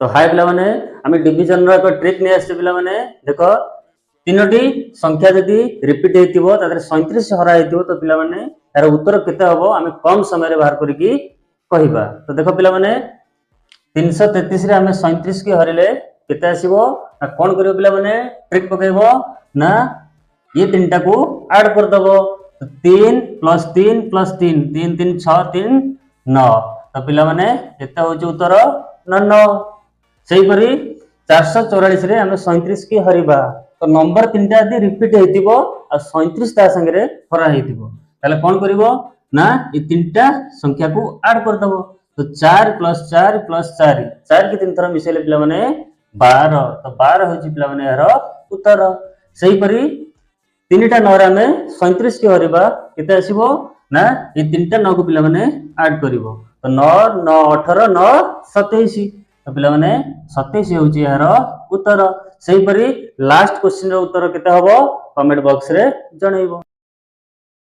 तो हाय पिला माने आम डिविजन रो एक ट्रिक नहीं आसे पिला माने देखो तीनोटी संख्या जदि रिपीट हेतिबो तादरे 37 हरा हेतिबो तो पिला माने यार उत्तर केते हबो आम कम समय रे बाहर करिकी कहिबा। तो देखो पिला माने 333 रे आम 37 की हरिले केते आसीबो ना कोन करियो पिला माने ट्रिक पकेबो ना ये तीनटा को ऐड कर दबो। तो 3 + 3 + 3 3 3 6 3 9 तो पिला माने केते होची उत्तर 9। सेही परी 444 रे आम 37 की हरिबा तो नंबर तीनटा यदि रिपीट हेतिबो आ 37 ता संगे हरा हेतिबो ताले कोन करिवो ना ए तीनटा संख्या को ऐड कर दबो। तो 4 + 4 + 4 4 की तीन थरा मिसेले पिला माने 12 तो 12 होची पिला माने यार उत्तर। सेही परी तीनटा नरा में 37 की हरिबा केते आसीबो ना ए तीनटा 9 को पिला माने ऐड करिवो। तो 9 9 18 9 27 तो पिला माने 27 होची यार उत्तर। सेही परी लास्ट क्वेश्चन रो उत्तर केते हबो कमेंट बॉक्स रे जणैबो।